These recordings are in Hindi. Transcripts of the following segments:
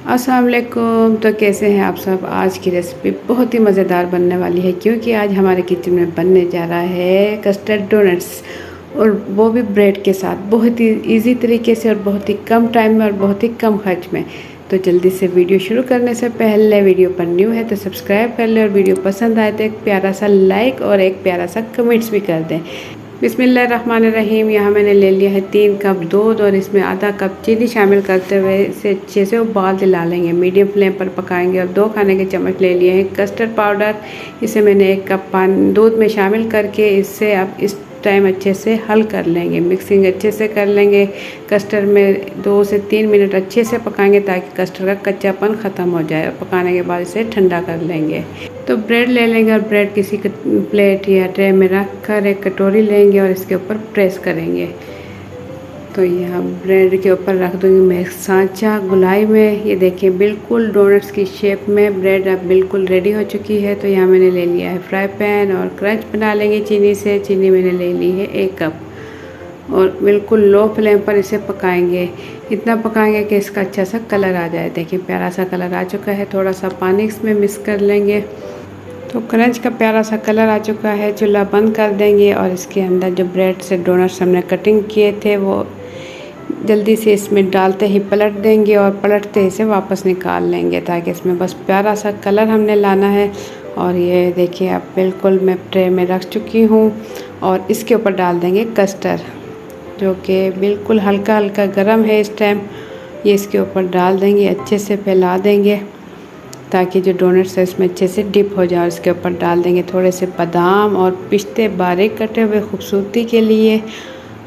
अस्सलाम वालेकुम। तो कैसे हैं आप सब। आज की रेसिपी बहुत ही मज़ेदार बनने वाली है, क्योंकि आज हमारे किचन में बनने जा रहा है कस्टर्ड डोनट्स, और वो भी ब्रेड के साथ, बहुत ही इजी तरीके से और बहुत ही कम टाइम में और बहुत ही कम खर्च में। तो जल्दी से वीडियो शुरू करने से पहले, वीडियो पर न्यू है तो सब्सक्राइब कर लें, और वीडियो पसंद आए तो एक प्यारा सा लाइक और एक प्यारा सा कमेंट्स भी कर दें। बिस्मिल्लाहिर्रहमानिर्रहीम। यहाँ मैंने ले लिया है 3 कप दूध, और इसमें आधा कप चीनी शामिल करते हुए इसे अच्छे से उबाल दिला लेंगे। मीडियम फ्लेम पर पकाएंगे। और 2 खाने के चम्मच ले लिए हैं कस्टर्ड पाउडर। इसे मैंने 1 कप पानी दूध में शामिल करके इसे अब इस टाइम अच्छे से हल कर लेंगे, मिक्सिंग अच्छे से कर लेंगे। कस्टर्ड में 2 से 3 मिनट अच्छे से पकाएंगे ताकि कस्टर्ड का कच्चापन ख़त्म हो जाए, और पकाने के बाद इसे ठंडा कर लेंगे। तो ब्रेड ले लेंगे, और ब्रेड किसी प्लेट या ट्रे में रख कर एक कटोरी लेंगे और इसके ऊपर प्रेस करेंगे। तो यहाँ ब्रेड के ऊपर रख दूँगी मैं एक सांचा गुलाई में। ये देखिए बिल्कुल डोनट्स की शेप में ब्रेड अब बिल्कुल रेडी हो चुकी है। तो यहाँ मैंने ले लिया है फ्राई पैन, और क्रंच बना लेंगे चीनी से। चीनी मैंने ले ली है 1 कप, और बिल्कुल लो फ्लेम पर इसे पकाएंगे। इतना पकाएंगे कि इसका अच्छा सा कलर आ जाए। देखिए प्यारा सा कलर आ चुका है। थोड़ा सा पानी इसमें मिक्स कर लेंगे। तो क्रंच का प्यारा सा कलर आ चुका है। चूल्हा बंद कर देंगे, और इसके अंदर जो ब्रेड से डोनट्स हमने कटिंग किए थे वो जल्दी से इसमें डालते ही पलट देंगे, और पलटते ही इसे वापस निकाल लेंगे, ताकि इसमें बस प्यारा सा कलर हमने लाना है। और ये देखिए अब बिल्कुल मैं ट्रे में रख चुकी हूँ, और इसके ऊपर डाल देंगे कस्टर्ड, जो कि बिल्कुल हल्का हल्का गर्म है इस टाइम। ये इसके ऊपर डाल देंगे, अच्छे से फैला देंगे ताकि जो डोनट्स है इसमें अच्छे से डिप हो जाए। इसके ऊपर डाल देंगे थोड़े से बादाम और पिस्ते बारीक कटे हुए खूबसूरती के लिए।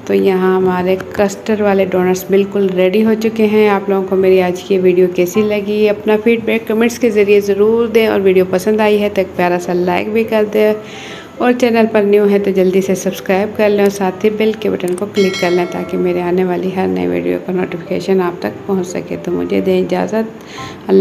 तो यहाँ हमारे कस्टर्ड वाले डोनट्स बिल्कुल रेडी हो चुके हैं। आप लोगों को मेरी आज की वीडियो कैसी लगी, अपना फीडबैक कमेंट्स के ज़रिए ज़रूर दें, और वीडियो पसंद आई है तो एक प्यारा सा लाइक भी कर दें, और चैनल पर न्यू है तो जल्दी से सब्सक्राइब कर लें, और साथ ही बेल के बटन को क्लिक कर लें ताकि मेरे आने वाली हर नई वीडियो का नोटिफिकेशन आप तक पहुँच सके। तो मुझे दें इजाज़त।